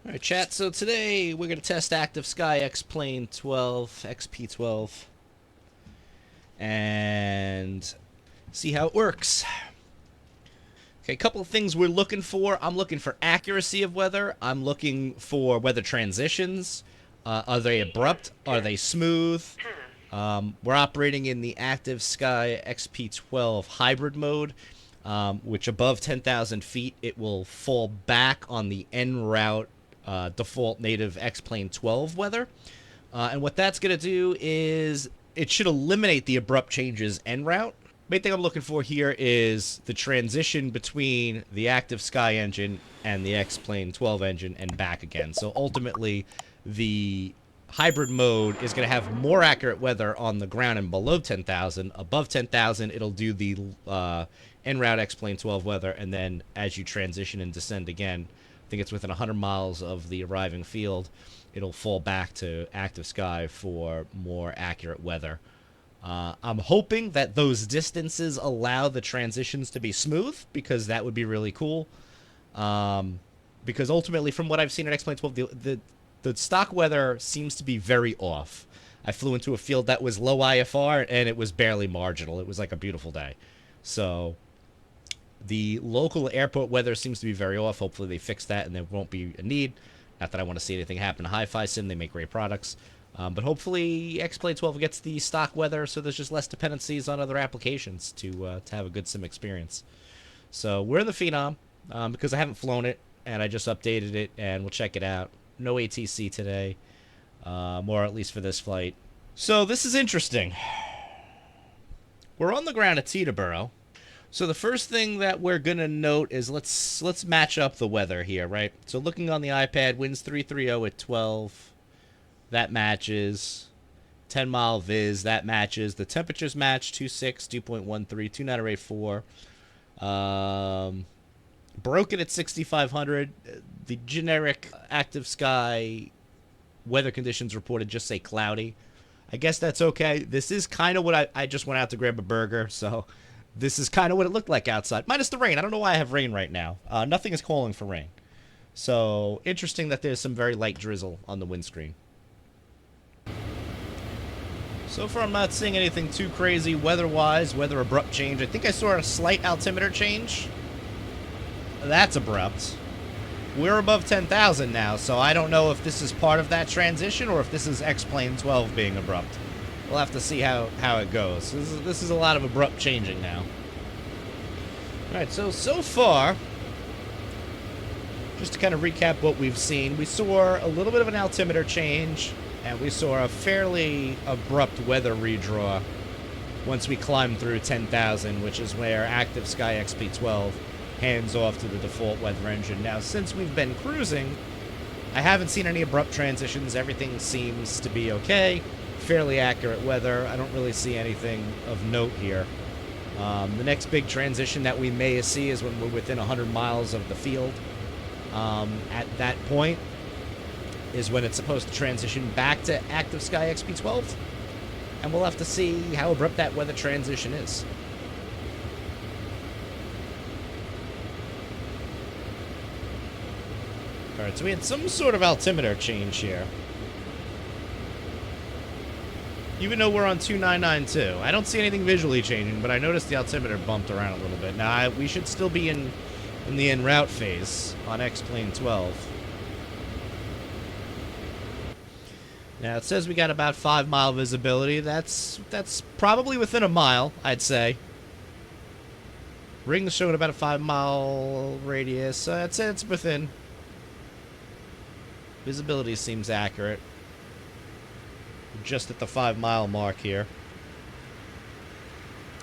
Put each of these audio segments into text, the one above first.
Alright, chat, so today we're going to test Active Sky XP12, and see how it works. Okay, a couple of things we're looking for. I'm looking for accuracy of weather. I'm looking for weather transitions. Are they abrupt? Are they smooth? We're operating in the Active Sky XP12 hybrid mode, which above 10,000 feet, it will fall back on the en route default native X-Plane 12 weather. And what that's going to do is it should eliminate the abrupt changes en route. Main thing I'm looking for here is the transition between the Active Sky engine and the X-Plane 12 engine and back again. So ultimately, the hybrid mode is going to have more accurate weather on the ground and below 10,000. Above 10,000, it'll do the en route X-Plane 12 weather, and then as you transition and descend again, I think it's within 100 miles of the arriving field, it'll fall back to Active Sky for more accurate weather. I'm hoping that those distances allow the transitions to be smooth, because that would be really cool. Because ultimately, from what I've seen at X-Plane 12, the stock weather seems to be very off. I flew into a field that was low IFR, and it was barely marginal. It was like a beautiful day. So the local airport weather seems to be very off. Hopefully they fix that and there won't be a need. Not that I want to see anything happen to Hi-Fi Sim. They make great products. But hopefully X-Plane 12 gets the stock weather, so there's just less dependencies on other applications to have a good sim experience. So we're in the Phenom because I haven't flown it, and I just updated it, and we'll check it out. No ATC today, or at least for this flight. So this is interesting. We're on the ground at Teterboro. So the first thing that we're going to note is let's match up the weather here, right? So looking on the iPad, winds 330 at 12. That matches. 10-mile viz, that matches. The temperatures match, 26, 2.13, 2984. Broken at 6,500. The generic Active Sky weather conditions reported just say cloudy. I guess that's okay. This is kind of what I just went out to grab a burger, so this is kind of what it looked like outside. Minus the rain. I don't know why I have rain right now. Nothing is calling for rain. So, interesting that there's some very light drizzle on the windscreen. So far, I'm not seeing anything too crazy weather-wise, weather abrupt change. I think I saw a slight altimeter change. That's abrupt. We're above 10,000 now, so I don't know if this is part of that transition or if this is X-Plane 12 being abrupt. We'll have to see how it goes. This is a lot of abrupt changing now. Alright, so far, just to kind of recap what we've seen, we saw a little bit of an altimeter change, and we saw a fairly abrupt weather redraw once we climbed through 10,000, which is where Active Sky XP12 hands off to the default weather engine. Now, since we've been cruising, I haven't seen any abrupt transitions. Everything seems to be okay. Fairly accurate weather. I don't really see anything of note here. The next big transition that we may see is when we're within 100 miles of the field. At that point is when it's supposed to transition back to Active Sky XP12. And we'll have to see how abrupt that weather transition is. Alright, so we had some sort of altimeter change here. Even though we're on 2992. I don't see anything visually changing, but I noticed the altimeter bumped around a little bit. Now, we should still be in the en route phase on X-Plane 12. Now, it says we got about 5-mile visibility. That's probably within a mile, I'd say. Ring's showing about a 5-mile radius. I'd say it's within. Visibility seems accurate. Just at the 5-mile mark here.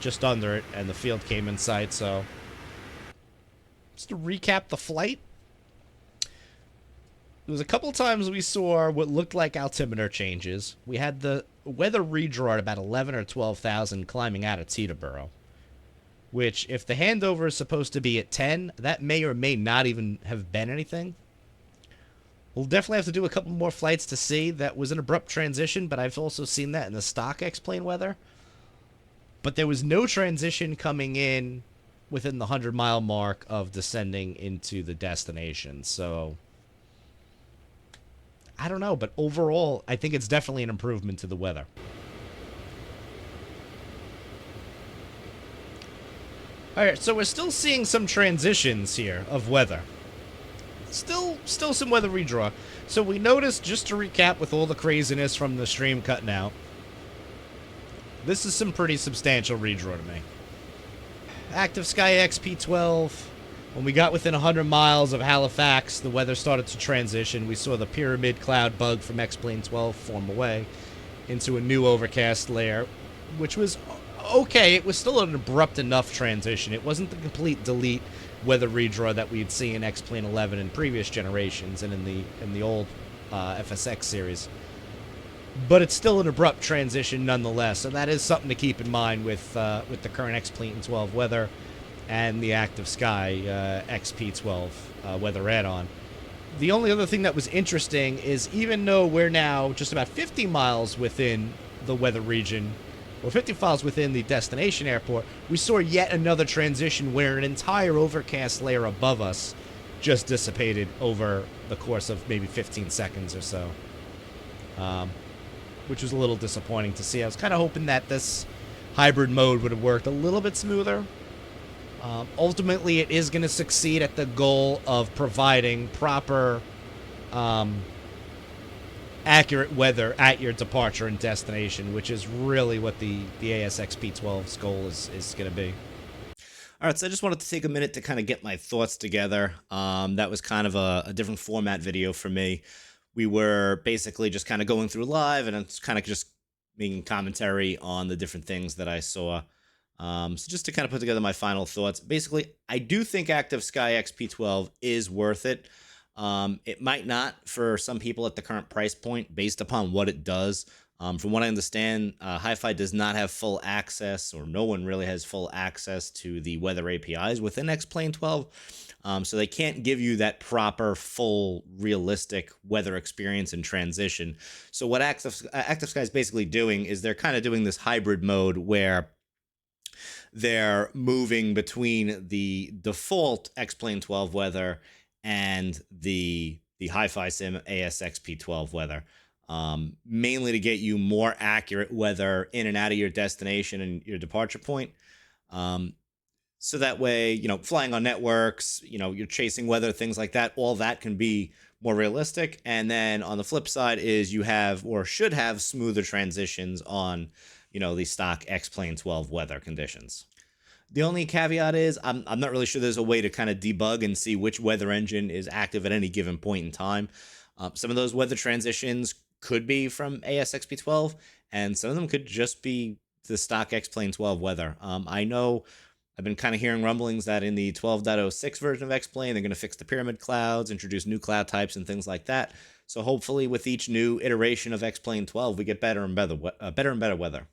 Just under it, and the field came in sight, so. Just to recap the flight. There was a couple times we saw what looked like altimeter changes. We had the weather redraw at about 11 or 12,000 climbing out of Teterboro. Which, if the handover is supposed to be at 10, that may or may not even have been anything. We'll definitely have to do a couple more flights to see. That was an abrupt transition, but I've also seen that in the stock X-Plane weather. But there was no transition coming in within the 100-mile mark of descending into the destination. So I don't know, but overall, I think it's definitely an improvement to the weather. All right, so we're still seeing some transitions here of weather. Still some weather redraw. So we noticed, just to recap with all the craziness from the stream cutting out, this is some pretty substantial redraw to me. Active Sky XP12. When we got within 100 miles of Halifax, the weather started to transition. We saw the pyramid cloud bug from X-Plane 12 form away into a new overcast layer, which was okay. It was still an abrupt enough transition. It wasn't the complete delete weather redraw that we'd seen in X-Plane 11 in previous generations and in the old FSX series. But it's still an abrupt transition nonetheless, and that is something to keep in mind with the current X-Plane 12 weather and the Active Sky XP12 weather add-on. The only other thing that was interesting is, even though we're now just about 50 miles within the weather region, or 50 miles within the destination airport, we saw yet another transition where an entire overcast layer above us just dissipated over the course of maybe 15 seconds or so. Which was a little disappointing to see. I was kind of hoping that this hybrid mode would have worked a little bit smoother. Ultimately, it is going to succeed at the goal of providing proper, accurate weather at your departure and destination, which is really what the ASXP12's goal is going to be. All right, so I just wanted to take a minute to kind of get my thoughts together. That was kind of a different format video for me. We were basically just kind of going through live, and it's kind of just making commentary on the different things that I saw. So just to kind of put together my final thoughts, basically, I do think Active Sky XP12 is worth it. It might not for some people at the current price point based upon what it does. From what I understand, Hi-Fi does not have full access, or no one really has full access to the weather APIs within X-Plane 12. So they can't give you that proper, full, realistic weather experience and transition. So what Active Sky is basically doing is they're kind of doing this hybrid mode where they're moving between the default X-Plane 12 weather and the Hi-Fi Sim ASXP12 weather, mainly to get you more accurate weather in and out of your destination and your departure point. So that way, you know, flying on networks, you know, you're chasing weather, things like that, all that can be more realistic. And then on the flip side is you have, or should have, smoother transitions on, you know, the stock X-Plane 12 weather conditions. The only caveat is I'm not really sure there's a way to kind of debug and see which weather engine is active at any given point in time. Some of those weather transitions could be from ASXP12, and some of them could just be the stock X-Plane 12 weather. I know I've been kind of hearing rumblings that in the 12.06 version of X-Plane, they're going to fix the pyramid clouds, introduce new cloud types and things like that. So hopefully with each new iteration of X-Plane 12, we get better and better weather.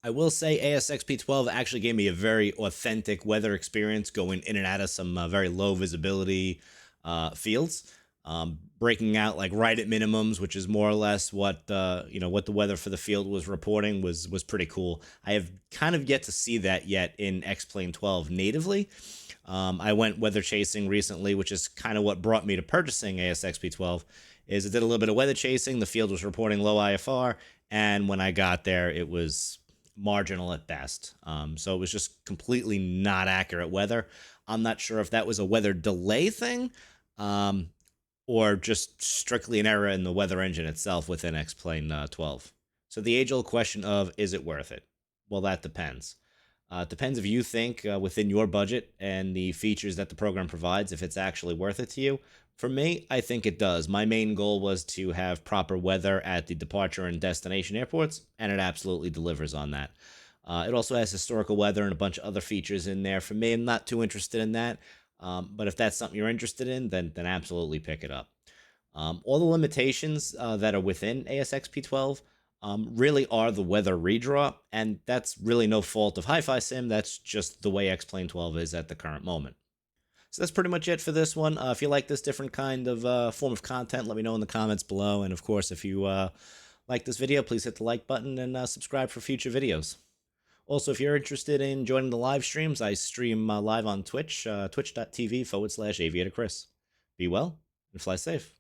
I will say ASXP12 actually gave me a very authentic weather experience going in and out of some very low visibility fields. Breaking out like right at minimums, which is more or less what what the weather for the field was reporting, was pretty cool. I have kind of yet to see that yet in X-Plane 12 natively. I went weather chasing recently, which is kind of what brought me to purchasing ASXP12. Is it did a little bit of weather chasing. The field was reporting low IFR, and when I got there, it was marginal at best. So it was just completely not accurate weather. I'm not sure if that was a weather delay thing, or just strictly an error in the weather engine itself within X-Plane 12. So the age-old question of, is it worth it? Well, that depends. It depends if you think within your budget and the features that the program provides, if it's actually worth it to you. For me, I think it does. My main goal was to have proper weather at the departure and destination airports, and it absolutely delivers on that. It also has historical weather and a bunch of other features in there. For me, I'm not too interested in that. But if that's something you're interested in, then absolutely pick it up. All the limitations that are within ASXP12 really are the weather redraw, and that's really no fault of Hi-Fi Sim. That's just the way X-Plane 12 is at the current moment. So that's pretty much it for this one. If you like this different kind of form of content, let me know in the comments below. And of course, if you like this video, please hit the like button and subscribe for future videos. Also, if you're interested in joining the live streams, I stream live on Twitch, twitch.tv/AviatorChris. Be well and fly safe.